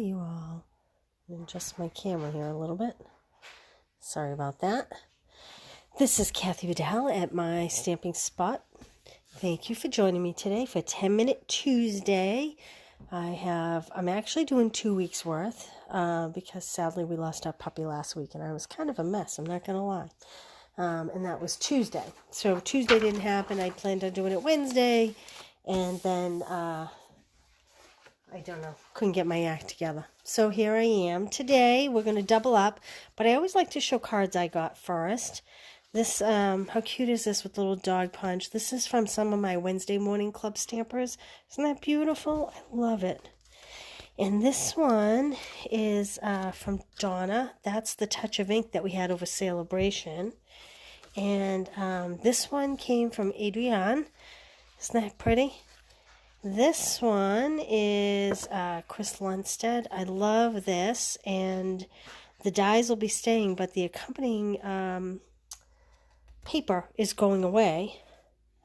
you all? Adjust my camera here a little bit. Sorry about that. This is Kathy Vidal at my stamping spot. Thank you for joining me today for 10-Minute Tuesday. I'm actually doing 2 weeks worth because sadly we lost our puppy last week and I was kind of a mess, I'm not going to lie. And that was Tuesday. So Tuesday didn't happen. I planned on doing it Wednesday and then I don't know, couldn't get my act together. So here I am. Today we're going to double up, but I always like to show cards I got first. This, how cute is this with little dog punch? This is from some of my Wednesday morning club stampers. Isn't that beautiful? I love it. And this one is from Donna. That's the touch of ink that we had over Celebration. And this one came from Adrienne. Isn't that pretty? This one is Chris Lundstedt. I love this, and the dies will be staying, but the accompanying paper is going away.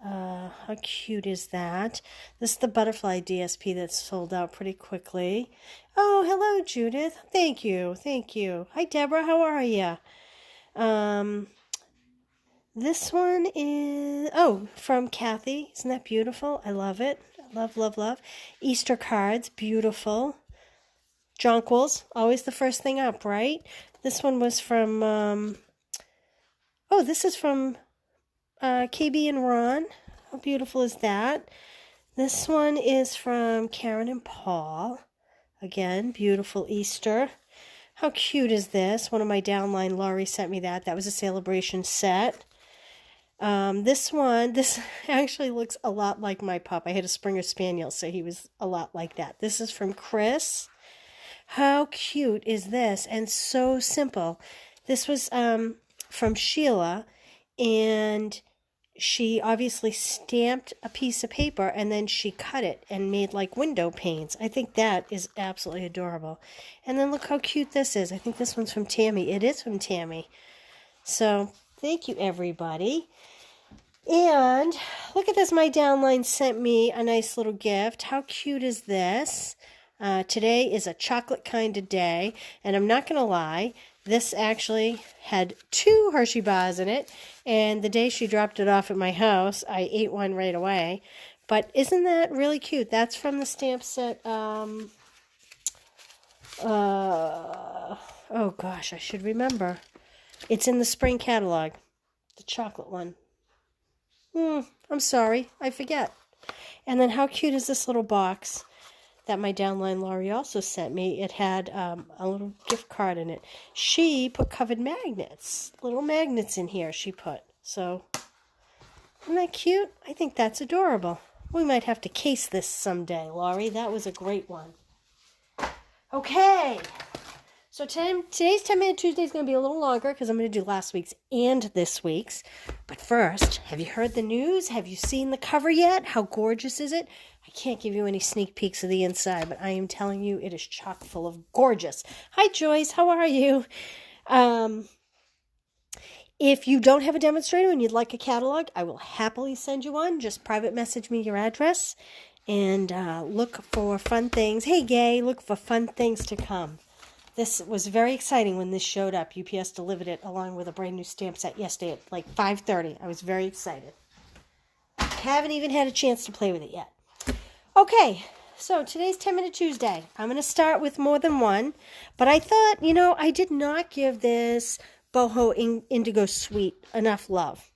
How cute is that? This is the butterfly DSP that sold out pretty quickly. Oh, hello, Judith. Thank you. Thank you. Hi, Deborah. How are you? This one is, from Kathy. Isn't that beautiful? I love it. Love, love, love. Easter cards, beautiful. Jonquils, always the first thing up, right? This one was from, this is from KB and Ron. How beautiful is that? This one is from Karen and Paul. Again, beautiful Easter. How cute is this? One of my downline, Laurie, sent me that. That was a Celebration set. This actually looks a lot like my pup. I had a Springer Spaniel, so he was a lot like that. This is from Chris. How cute is this? And so simple. This was from Sheila, and she obviously stamped a piece of paper, and then she cut it and made like window panes. I think that is absolutely adorable. And then look how cute this is. I think this one's from Tammy. It is from Tammy. So thank you, everybody. And look at this. My downline sent me a nice little gift. How cute is this? Today is a chocolate kind of day. And I'm not going to lie, this actually had 2 Hershey bars in it. And the day she dropped it off at my house, I ate one right away. But isn't that really cute? That's from the stamp set. Oh gosh, I should remember. It's in the spring catalog. The chocolate one. I'm sorry. I forget. And then how cute is this little box that my downline Laurie also sent me? It had a little gift card in it. She put covered magnets. Little magnets in here she put. So, isn't that cute? I think that's adorable. We might have to case this someday, Laurie. That was a great one. Okay. So today's 10-Minute Tuesday is going to be a little longer because I'm going to do last week's and this week's. But first, have you heard the news? Have you seen the cover yet? How gorgeous is it? I can't give you any sneak peeks of the inside, but I am telling you it is chock full of gorgeous. Hi, Joyce. How are you? If you don't have a demonstrator and you'd like a catalog, I will happily send you one. Just private message me your address and look for fun things. Hey, Gay, look for fun things to come. This was very exciting when this showed up. UPS delivered it along with a brand new stamp set yesterday at like 5:30. I was very excited. Haven't even had a chance to play with it yet. Okay, so today's 10-Minute Tuesday. I'm going to start with more than one, but I thought, I did not give this Boho Indigo suite enough love.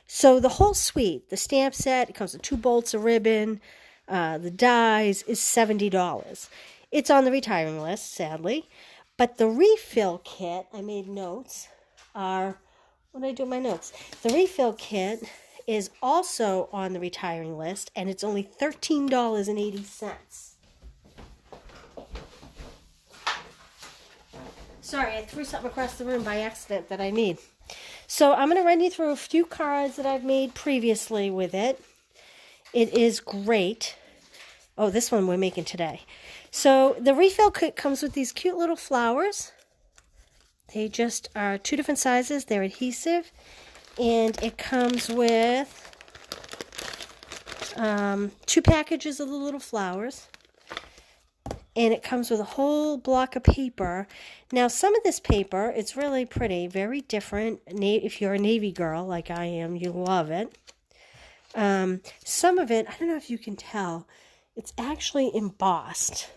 So the whole suite, the stamp set, it comes with 2 bolts of ribbon, the dies, is $70. It's on the retiring list, sadly. But the refill kit, I made notes, what did I do with my notes? The refill kit is also on the retiring list, and it's only $13.80. Sorry, I threw something across the room by accident that I need. So I'm going to run you through a few cards that I've made previously with it. It is great. Oh, this one we're making today. So the refill kit comes with these cute little flowers. They just are 2 different sizes. They're adhesive. And it comes with 2 packages of the little flowers. And it comes with a whole block of paper. Now, some of this paper, it's really pretty, very different. If you're a Navy girl like I am, you love it. Some of it, I don't know if you can tell, it's actually embossed.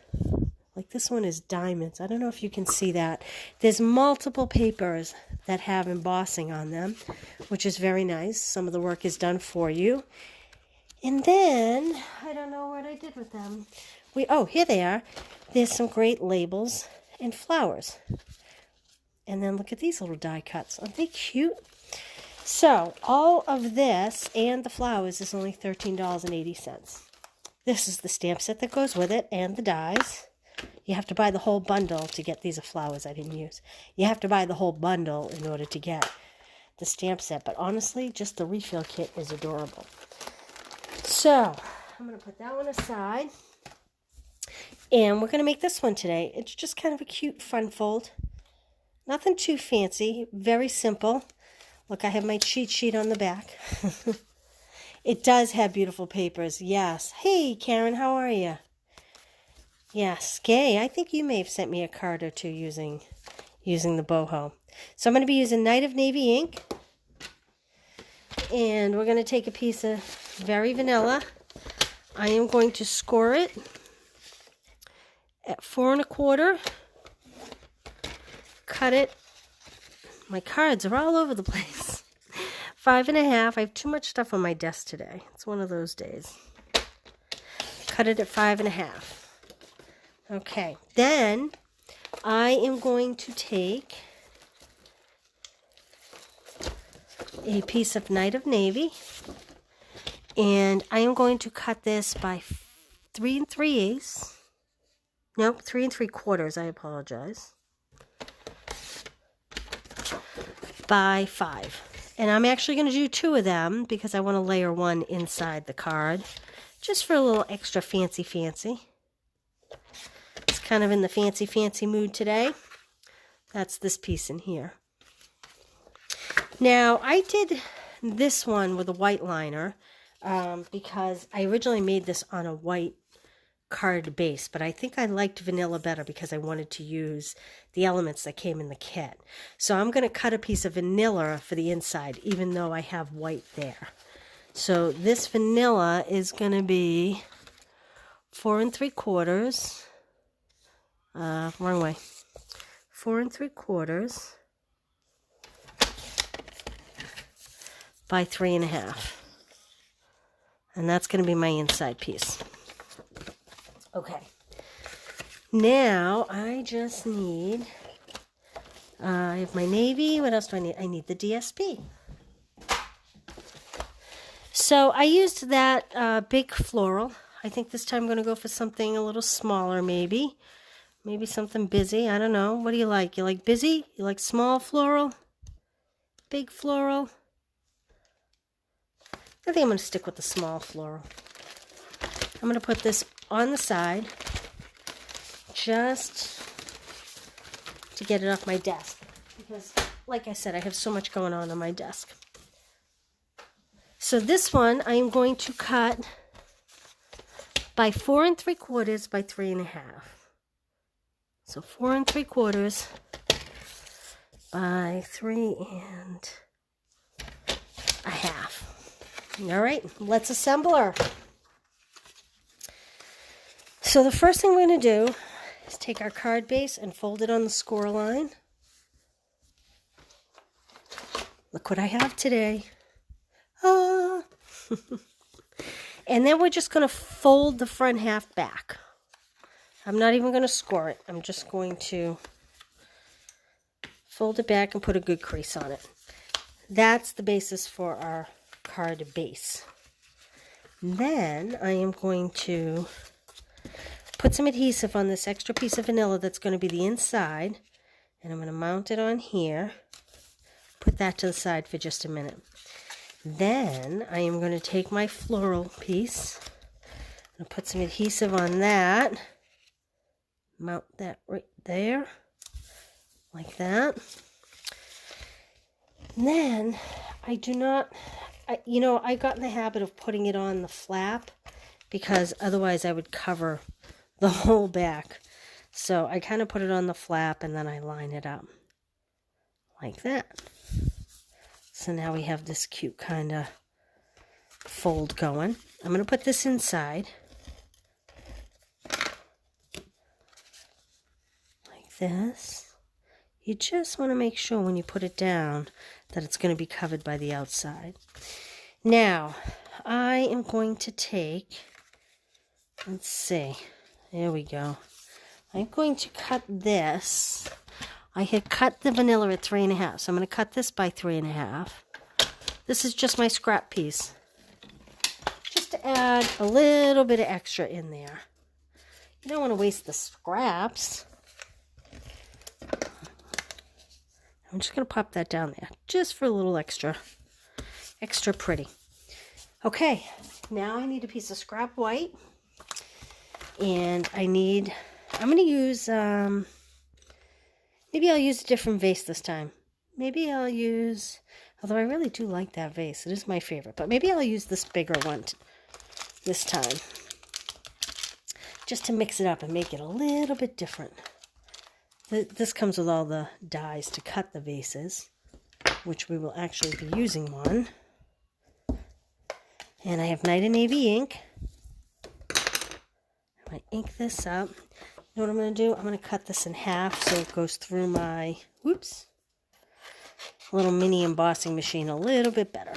Like this one is diamonds. I don't know if you can see that. There's multiple papers that have embossing on them, which is very nice. Some of the work is done for you. And then, I don't know what I did with them. Oh, here they are. There's some great labels and flowers. And then look at these little die cuts. Aren't they cute? So, all of this and the flowers is only $13.80. This is the stamp set that goes with it and the dies. You have to buy the whole bundle to get these flowers I didn't use. You have to buy the whole bundle in order to get the stamp set. But honestly, just the refill kit is adorable. So, I'm going to put that one aside. And we're going to make this one today. It's just kind of a cute fun fold. Nothing too fancy. Very simple. Look, I have my cheat sheet on the back. It does have beautiful papers. Yes. Hey, Karen, how are you? Yes. Gay, I think you may have sent me a card or two using the boho. So I'm going to be using Night of Navy ink. And we're going to take a piece of very vanilla. I am going to score it at 4 1/4. Cut it. My cards are all over the place. 5 1/2. I have too much stuff on my desk today. It's one of those days. Cut it at 5 1/2. Okay. Then I am going to take a piece of Night of Navy, and I am going to cut this by 3 3/8. Nope, 3 3/4, I apologize. By 5. And I'm actually going to do 2 of them because I want to layer one inside the card. Just for a little extra fancy. It's kind of in the fancy mood today. That's this piece in here. Now, I did this one with a white liner because I originally made this on a white card base, but I think I liked vanilla better because I wanted to use the elements that came in the kit. So I'm going to cut a piece of vanilla for the inside, even though I have white there. So this vanilla is going to be 4 3/4. Wrong way. 4 3/4 by 3 1/2. And that's going to be my inside piece. Okay. Now I just need, I have my navy. What else do I need? I need the DSP. So I used that big floral. I think this time I'm going to go for something a little smaller maybe. Maybe something busy. I don't know. What do you like? You like busy? You like small floral? Big floral? I think I'm going to stick with the small floral. I'm going to put this on the side just to get it off my desk. Because, like I said, I have so much going on my desk. So this one I am going to cut by 4 3/4 by 3 1/2. So 4 3/4 by 3 1/2. All right, let's assemble her. So the first thing we're going to do is take our card base and fold it on the score line. Look what I have today. Ah. And then we're just going to fold the front half back. I'm not even going to score it. I'm just going to fold it back and put a good crease on it. That's the basis for our card base. Then I am going to put some adhesive on this extra piece of vanilla that's going to be the inside, and I'm going to mount it on here. Put that to the side for just a minute. Then I am going to take my floral piece and put some adhesive on that. Mount that right there, like that. And then I got in the habit of putting it on the flap because otherwise I would cover the whole back So I kind of put it on the flap and then I line it up like that. So now we have this cute kind of fold going. I'm going to put this inside like this. You just want to make sure when you put it down that it's going to be covered by the outside. Now, I am going to take, let's see, there we go. I'm going to cut this. I had cut the vanilla at 3.5, so I'm going to cut this by 3.5. This is just my scrap piece, just to add a little bit of extra in there. You don't want to waste the scraps. I'm just going to pop that down there, just for a little extra pretty. Okay, now I need a piece of scrap white, and I'm going to use, maybe I'll use a different vase this time. Maybe I'll use, although I really do like that vase, it is my favorite, but maybe I'll use this bigger one this time, just to mix it up and make it a little bit different. This comes with all the dies to cut the vases, which we will actually be using one. And I have Night and Navy ink. I'm going to ink this up. You know what I'm going to do? I'm going to cut this in half so it goes through my, little mini embossing machine a little bit better.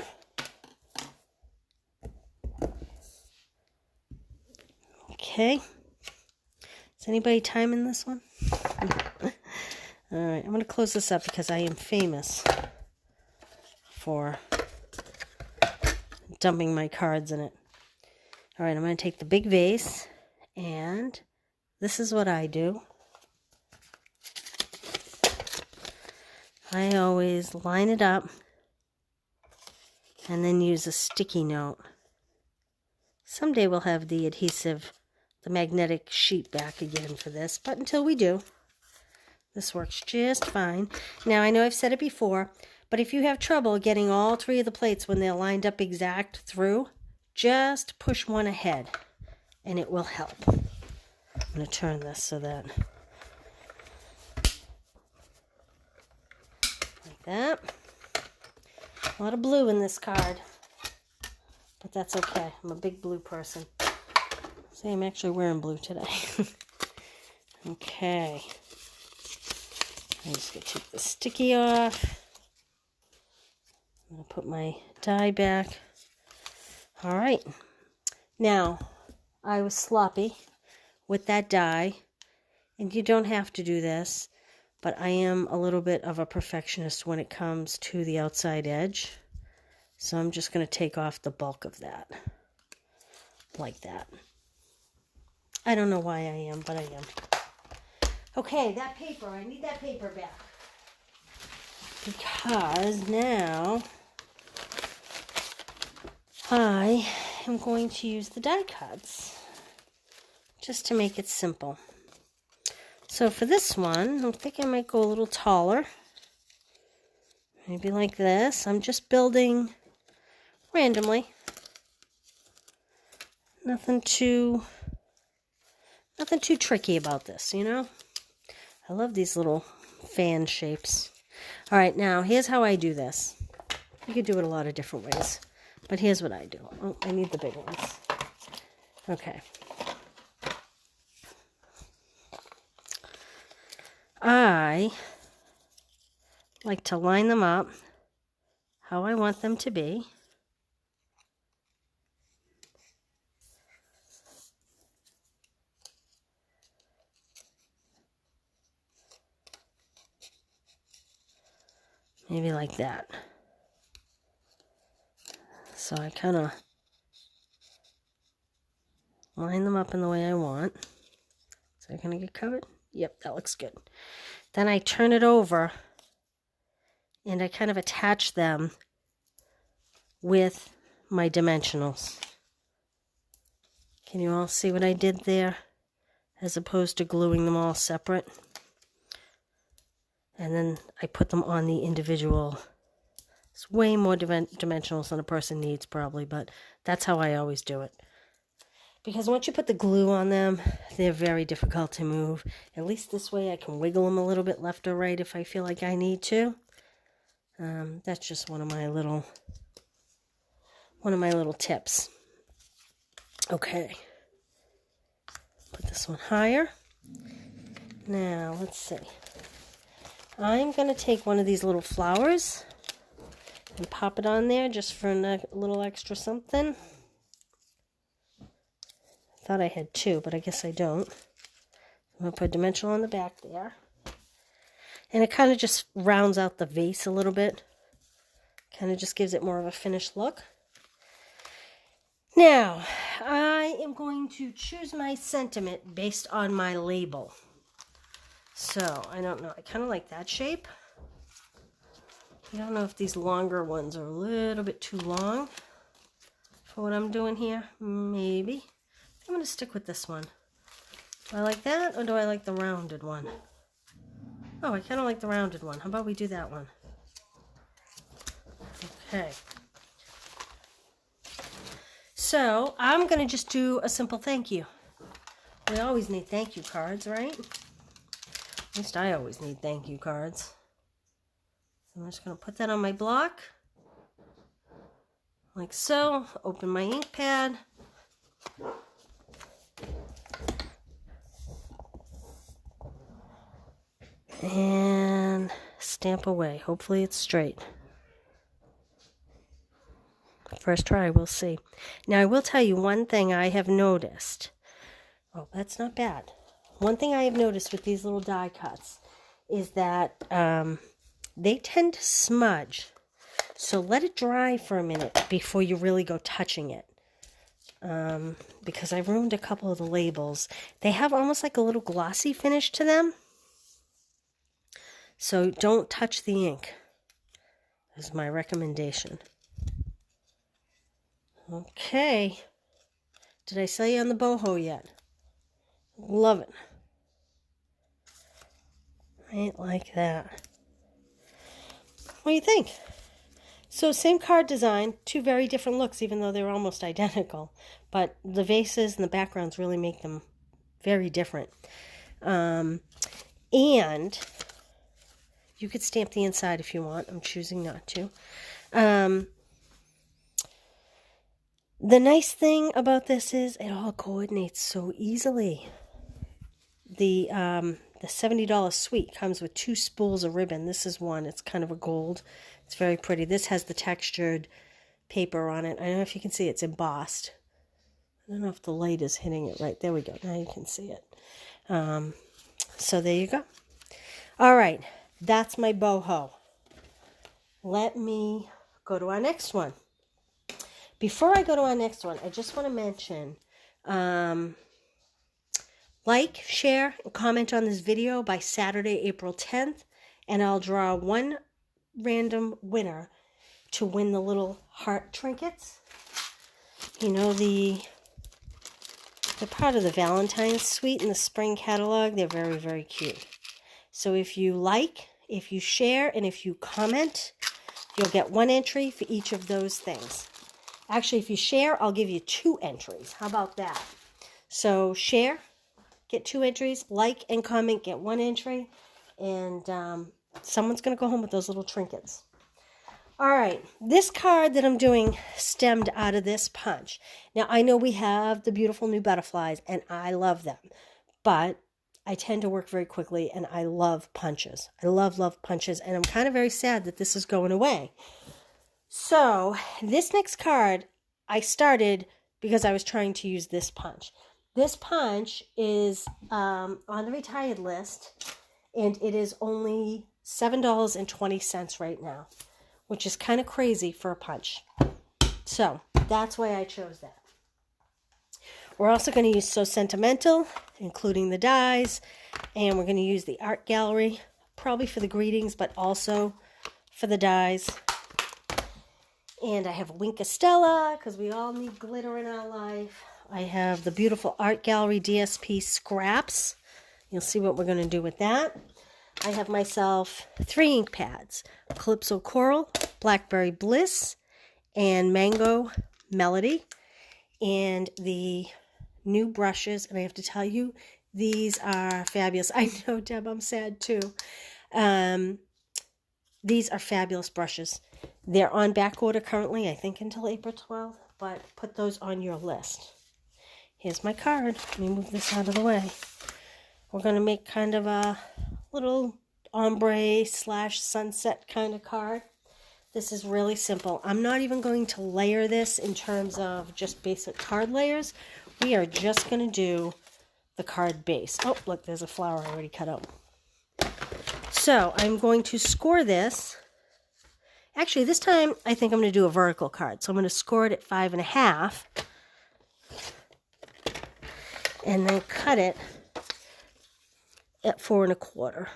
Okay. Is anybody timing this one? Alright, I'm going to close this up because I am famous for dumping my cards in it. Alright, I'm going to take the big vase, and this is what I do. I always line it up and then use a sticky note. Someday we'll have the adhesive, the magnetic sheet back again for this, but until we do, this works just fine. Now, I know I've said it before, but if you have trouble getting all 3 of the plates when they're lined up exact through, just push one ahead, and it will help. I'm going to turn this so that, like that. A lot of blue in this card, but that's okay. I'm a big blue person. See, I'm actually wearing blue today. Okay. I'm just going to take the sticky off. I'm going to put my die back. All right. Now, I was sloppy with that die, and you don't have to do this, but I am a little bit of a perfectionist when it comes to the outside edge. So I'm just going to take off the bulk of that, like that. I don't know why I am, but I am. Okay, that paper, I need that paper back. Because now I am going to use the die cuts just to make it simple. So for this one, I think I might go a little taller. Maybe like this. I'm just building randomly. Nothing too tricky about this, you know? I love these little fan shapes. All right, now here's how I do this. You could do it a lot of different ways, but here's what I do. Oh, I need the big ones. Okay. I like to line them up how I want them to be. Maybe like that. So I kind of line them up in the way I want. Is that going to get covered? Yep, that looks good. Then I turn it over and I kind of attach them with my dimensionals. Can you all see what I did there? As opposed to gluing them all separate. And then I put them on the individual. It's way more dimensionals than a person needs probably, but that's how I always do it. because once you put the glue on them, they're very difficult to move. At least this way I can wiggle them a little bit left or right if I feel like I need to. That's just one of my little tips. Okay. Put this one higher. Now, let's see. I'm going to take one of these little flowers and pop it on there just for a little extra something. Thought I had two, but I guess I don't. I'm going to put a dimensional on the back there. And it kind of just rounds out the vase a little bit. Kind of just gives it more of a finished look. Now, I am going to choose my sentiment based on my label. So, I don't know. I kind of like that shape. I don't know if these longer ones are a little bit too long for what I'm doing here. Maybe. I'm going to stick with this one. Do I like that, or do I like the rounded one? Oh, I kind of like the rounded one. How about we do that one? Okay. So, I'm going to just do a simple thank you. We always need thank you cards, right? At least I always need thank you cards. So I'm just going to put that on my block. Like so. Open my ink pad. And stamp away. Hopefully it's straight. First try, we'll see. Now, I will tell you one thing I have noticed. Oh, that's not bad. One thing I have noticed with these little die cuts is that they tend to smudge. So let it dry for a minute before you really go touching it. Because I've ruined a couple of the labels. They have almost like a little glossy finish to them. So don't touch the ink. Is my recommendation. Okay. Did I sell you on the boho yet? Love it. Right like that. What do you think? So same card design, two very different looks, even though they're almost identical. But the vases and the backgrounds really make them very different. And you could stamp the inside if you want. I'm choosing not to. The nice thing about this is it all coordinates so easily. The $70 suite comes with 2 spools of ribbon. This is one. It's kind of a gold. It's very pretty. This has the textured paper on it. I don't know if you can see it's embossed. I don't know if the light is hitting it right. There we go. Now you can see it. So there you go. All right. That's my boho. Let me go to our next one. Before I go to our next one, I just want to mention, like, share, and comment on this video by Saturday, April 10th, and I'll draw one random winner to win the little heart trinkets. You know, they're part of the Valentine's suite in the spring catalog. They're very, very cute. So if you like, if you share, and if you comment, you'll get 1 entry for each of those things. Actually, if you share, I'll give you 2 entries. How about that? So share, get 2 entries. Like and comment, get 1 entry. And someone's going to go home with those little trinkets. All right. This card that I'm doing stemmed out of this punch. Now, I know we have the beautiful new butterflies, and I love them. But I tend to work very quickly, and I love punches. I love punches, and I'm kind of very sad that this is going away. So, this next card, I started because I was trying to use this punch. This punch is on the retired list, and it is only $7.20 right now, which is kind of crazy for a punch. So, that's why I chose that. We're also going to use So Sentimental, including the dies, and we're going to use the art gallery, probably for the greetings, but also for the dies. And I have Wink Estella, because we all need glitter in our life. I have the beautiful art gallery DSP scraps. You'll see what we're going to do with that. I have myself 3 ink pads, Calypso Coral, Blackberry Bliss, and Mango Melody. And the new brushes, and I have to tell you, these are fabulous. I know, Deb, I'm sad too. These are fabulous brushes. They're on back order currently, I think until April 12th, but put those on your list. Here's my card. Let me move this out of the way. We're going to make kind of a little ombre / sunset kind of card. This is really simple. I'm not even going to layer this in terms of just basic card layers. We are just going to do the card base. Oh, look, there's a flower I already cut out. So I'm going to score this. Actually, this time I think I'm going to do a vertical card. So I'm going to score it at 5.5. And then cut it at 4.25.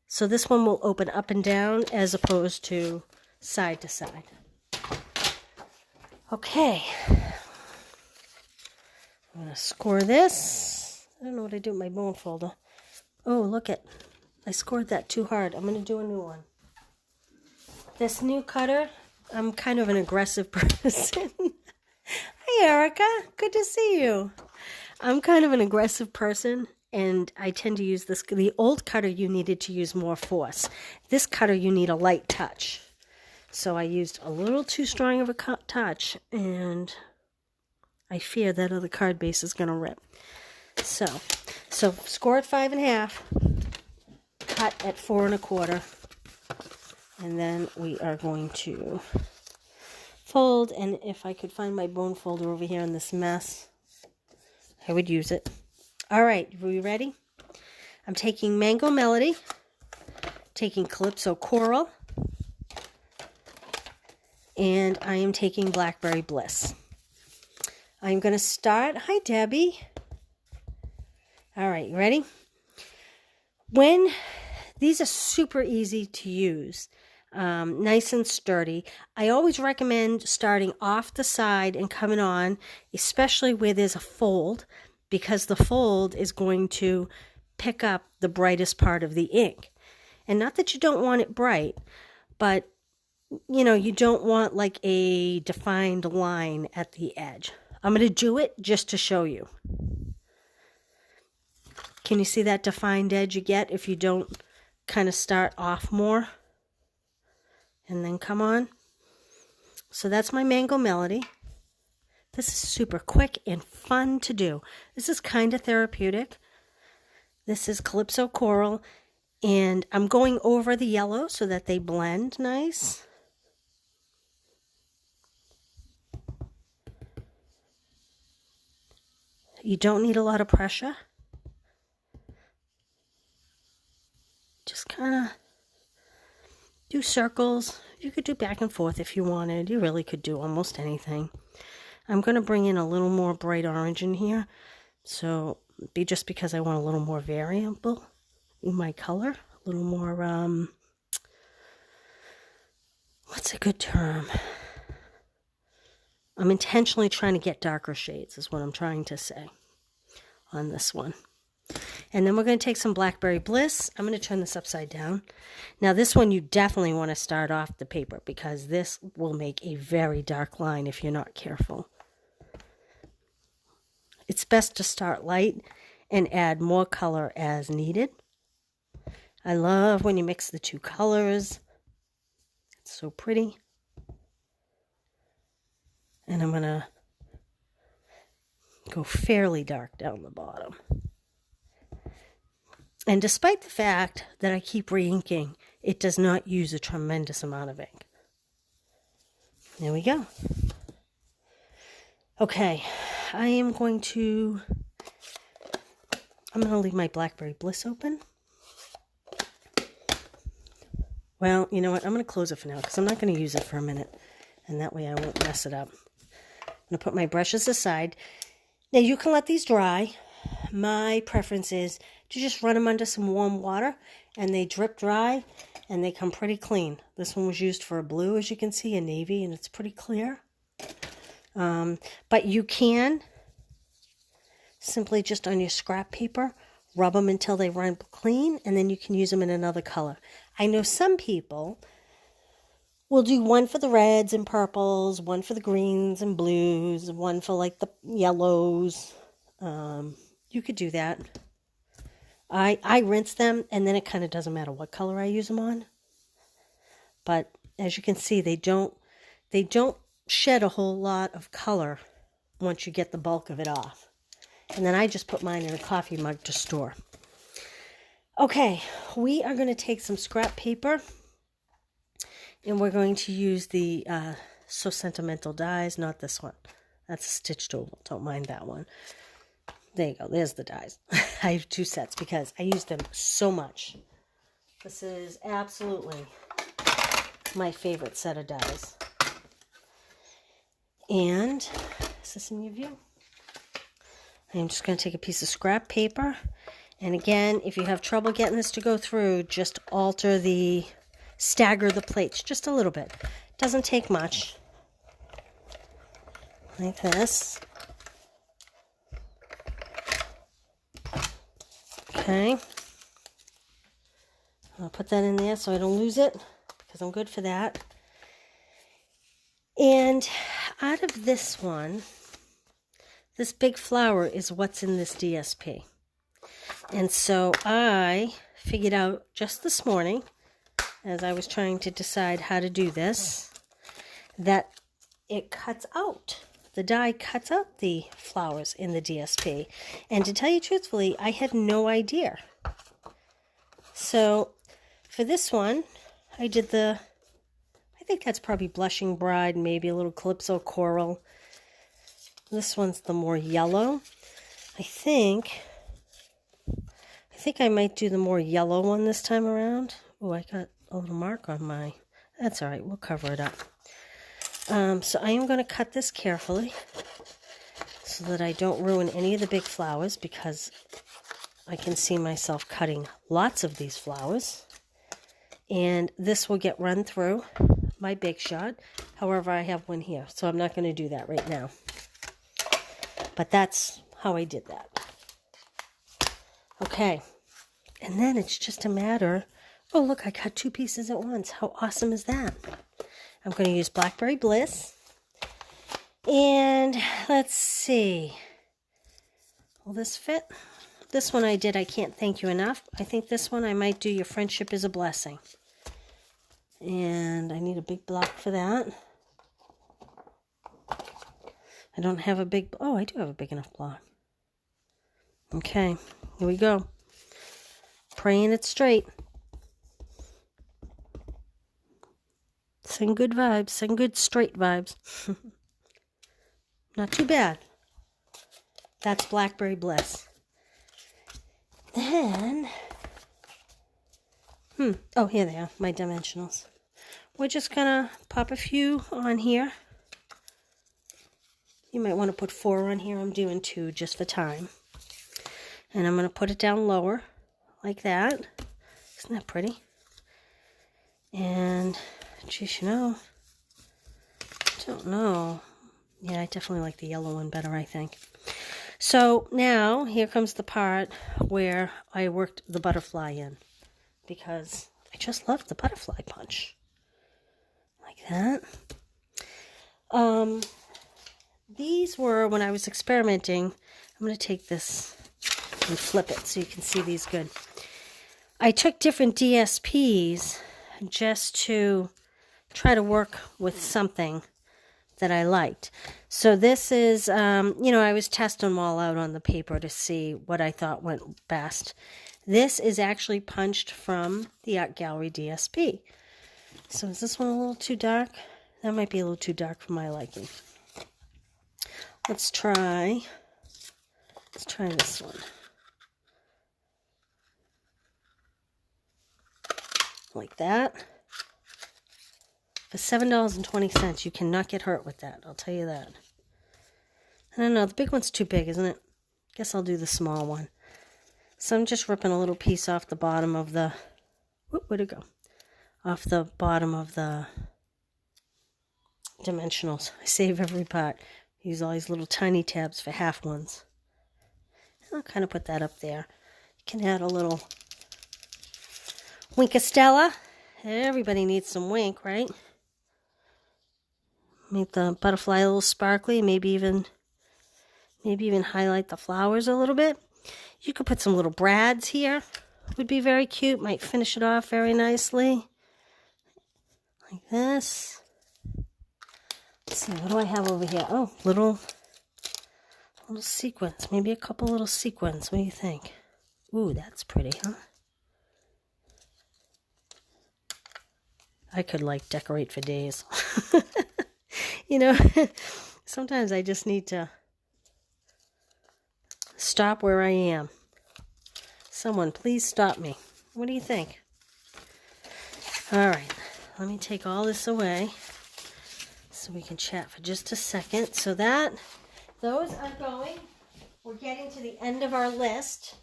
So this one will open up and down as opposed to side to side. Okay. I'm going to score this. I don't know what I do with my bone folder. Oh, look it. I scored that too hard. I'm going to do a new one. This new cutter, I'm kind of an aggressive person. Hi, Erica. Good to see you. I'm kind of an aggressive person, and I tend to use this. The old cutter, you needed to use more force. This cutter, you need a light touch. So I used a little too strong of a touch, and I fear that other card base is going to rip. So score at 5.5, cut at 4.25, and then we are going to fold. And if I could find my bone folder over here in this mess, I would use it. All right, are we ready? I'm taking Mango Melody, taking Calypso Coral, and I am taking Blackberry Bliss. I'm going to start. Hi, Debbie. All right, you ready? These are super easy to use, nice and sturdy. I always recommend starting off the side and coming on, especially where there's a fold, because the fold is going to pick up the brightest part of the ink. And not that you don't want it bright, but you know, you don't want like a defined line at the edge. I'm going to do it just to show you. Can you see that defined edge you get if you don't kind of start off more and then come on? So that's my Mango Melody. This is super quick and fun to do. This is kind of therapeutic. This is Calypso Coral, and I'm going over the yellow so that they blend nice. You don't need a lot of pressure. Just kind of do circles. You could do back and forth if you wanted. You really could do almost anything. I'm going to bring in a little more bright orange in here. So, just because I want a little more variable in my color. A little more, what's a good term? I'm intentionally trying to get darker shades, is what I'm trying to say on this one. And then we're going to take some Blackberry Bliss. I'm going to turn this upside down. Now this one you definitely want to start off the paper, because this will make a very dark line if you're not careful. It's best to start light and add more color as needed. I love when you mix the two colors. It's so pretty. And I'm going to go fairly dark down the bottom. And despite the fact that I keep re-inking, it does not use a tremendous amount of ink. There we go. Okay, I'm going to leave my Blackberry Bliss open. Well, you know what? I'm going to close it for now because I'm not going to use it for a minute. And that way I won't mess it up. I'm going to put my brushes aside. Now you can let these dry. My preference is to just run them under some warm water, and they drip dry and they come pretty clean. This one was used for a blue, as you can see, a navy, and it's pretty clear. But you can simply just on your scrap paper rub them until they run clean, and then you can use them in another color. I know some people we'll do one for the reds and purples, one for the greens and blues, one for like the yellows. You could do that. I rinse them, and then it kind of doesn't matter what color I use them on. But as you can see, they don't shed a whole lot of color once you get the bulk of it off. And then I just put mine in a coffee mug to store. Okay, we are going to take some scrap paper, and we're going to use the So Sentimental dies, not this one. That's a stitched oval. Don't mind that one. There you go. There's the dies. I have 2 sets because I use them so much. This is absolutely my favorite set of dies. And is this in your view? I'm just going to take a piece of scrap paper. And again, if you have trouble getting this to go through, just stagger the plates just a little bit. Doesn't take much. Like this. Okay. I'll put that in there so I don't lose it, because I'm good for that. And out of this one, this big flower is what's in this DSP. And so I figured out just this morning, as I was trying to decide how to do this, that it cuts out. The die cuts out the flowers in the DSP. And to tell you truthfully, I had no idea. So for this one, I did I think that's probably Blushing Bride, maybe a little Calypso Coral. This one's the more yellow. I think I might do the more yellow one this time around. Oh, I got a little mark on my... That's all right. We'll cover it up. So I am going to cut this carefully so that I don't ruin any of the big flowers, because I can see myself cutting lots of these flowers. And this will get run through my Big Shot. However, I have one here, so I'm not going to do that right now. But that's how I did that. Okay. And then it's just a matter... Oh, look, I cut 2 pieces at once. How awesome is that? I'm going to use Blackberry Bliss. And let's see. Will this fit? This one I did I Can't Thank You Enough. I think this one I might do Your Friendship is a Blessing. And I need a big block for that. I don't have a big... Oh, I do have a big enough block. Okay, here we go. Praying it straight. Send good vibes. Send good straight vibes. Not too bad. That's Blackberry Bliss. Then... Oh, here they are. My dimensionals. We're just going to pop a few on here. You might want to put 4 on here. I'm doing 2 just for time. And I'm going to put it down lower. Like that. Isn't that pretty? And... Geez, I don't know. Yeah, I definitely like the yellow one better, I think. So now, here comes the part where I worked the butterfly in. Because I just love the butterfly punch. Like that. These were, when I was experimenting, I'm going to take this and flip it so you can see these good. I took different DSPs just to... try to work with something that I liked. So this is, I was testing them all out on the paper to see what I thought went best. This is actually punched from the Art Gallery DSP. So is this one a little too dark? That might be a little too dark for my liking. Let's try this one. Like that. For $7.20, you cannot get hurt with that. I'll tell you that. I don't know. The big one's too big, isn't it? Guess I'll do the small one. So I'm just ripping a little piece off the bottom of the... Where'd it go? Off the bottom of the dimensionals. I save every part. Use all these little tiny tabs for half ones. And I'll kind of put that up there. You can add a little Winkastella. Everybody needs some wink, right? Make the butterfly a little sparkly, maybe even highlight the flowers a little bit. You could put some little brads here. Would be very cute. Might finish it off very nicely. Like this. Let's see, what do I have over here? Oh, little sequins. Maybe a couple little sequins. What do you think? Ooh, that's pretty, huh? I could like decorate for days. You know, sometimes I just need to stop where I am. Someone, please stop me. What do you think? All right, let me take all this away so we can chat for just a second. So those are going. We're getting to the end of our list.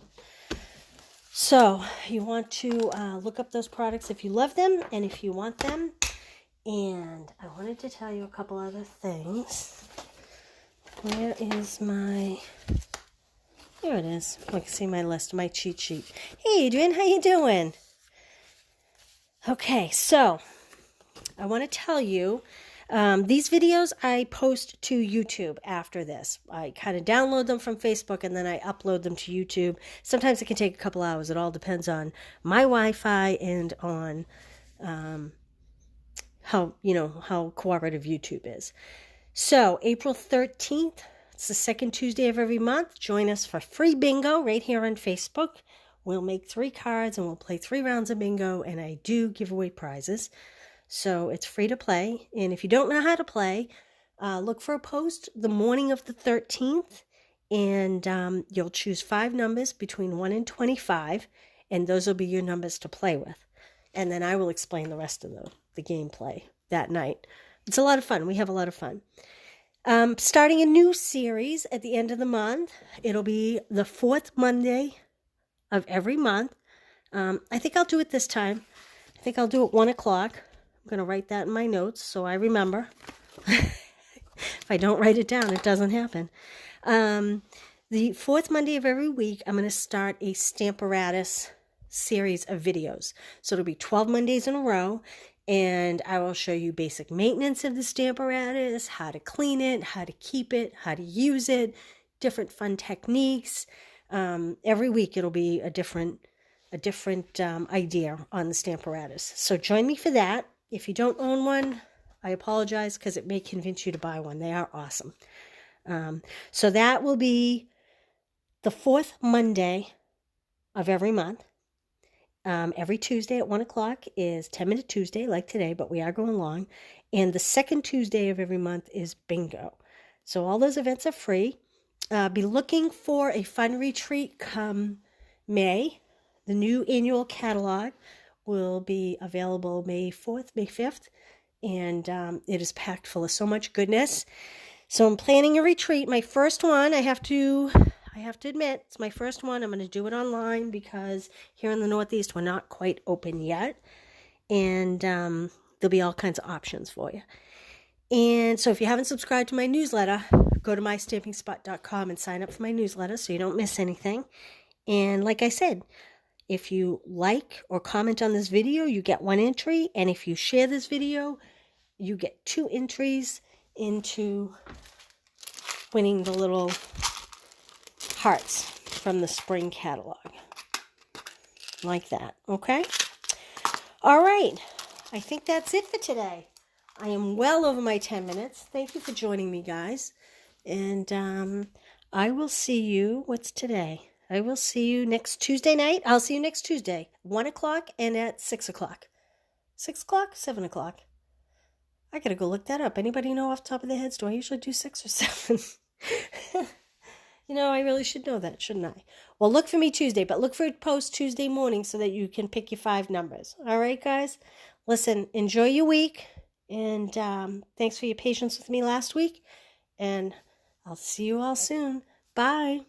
So you want to look up those products if you love them and if you want them. And I wanted to tell you a couple other things. Where is my... Here it is. I can see my list, my cheat sheet. Hey, Adrian, how you doing? Okay, so I want to tell you, these videos I post to YouTube after this. I kind of download them from Facebook and then I upload them to YouTube. Sometimes it can take a couple hours. It all depends on my Wi-Fi and on how cooperative YouTube is. So April 13th, it's the second Tuesday of every month. Join us for free bingo right here on Facebook. We'll make 3 cards and we'll play 3 rounds of bingo, and I do give away prizes. So it's free to play. And if you don't know how to play, look for a post the morning of the 13th, and you'll choose 5 numbers between 1 and 25, and those will be your numbers to play with. And then I will explain the rest of the gameplay that night. It's a lot of fun. We have a lot of fun. Starting a new series at the end of the month. It'll be the 4th Monday of every month. I think I'll do it this time. I think I'll do it 1 o'clock. I'm going to write that in my notes so I remember. If I don't write it down, it doesn't happen. The 4th Monday of every week, I'm going to start a Stamparatus series of videos. So it'll be 12 Mondays in a row, and I will show you basic maintenance of the Stamparatus, how to clean it, how to keep it, how to use it, different fun techniques. Every week it'll be a different idea on the Stamparatus. So join me for that. If you don't own one, I apologize because it may convince you to buy one. They are awesome. So that will be the 4th Monday of every month. Every Tuesday at 1 o'clock is 10-Minute Tuesday, like today, but we are going long. And the second Tuesday of every month is bingo. So all those events are free. Be looking for a fun retreat come May. The new annual catalog will be available May 4th, May 5th, and it is packed full of so much goodness. So I'm planning a retreat. My first one, I have to admit, it's my first one. I'm going to do it online because here in the Northeast, we're not quite open yet. And there'll be all kinds of options for you. And so if you haven't subscribed to my newsletter, go to myststampingspot.com and sign up for my newsletter so you don't miss anything. And like I said, if you like or comment on this video, you get 1 entry. And if you share this video, you get 2 entries into winning the little hearts from the spring catalog. Like that, okay? All right. I think that's it for today. I am well over my 10 minutes. Thank you for joining me, guys. And I will see you, what's today? I will see you next Tuesday night. I'll see you next Tuesday, 1 o'clock and at 6 o'clock. 6 o'clock? 7 o'clock. I got to go look that up. Anybody know off the top of their heads? Do I usually do 6 or 7? You know, I really should know that, shouldn't I? Well, look for me Tuesday, but look for a post Tuesday morning so that you can pick your 5 numbers. All right, guys? Listen, enjoy your week, and thanks for your patience with me last week, and I'll see you all soon. Bye.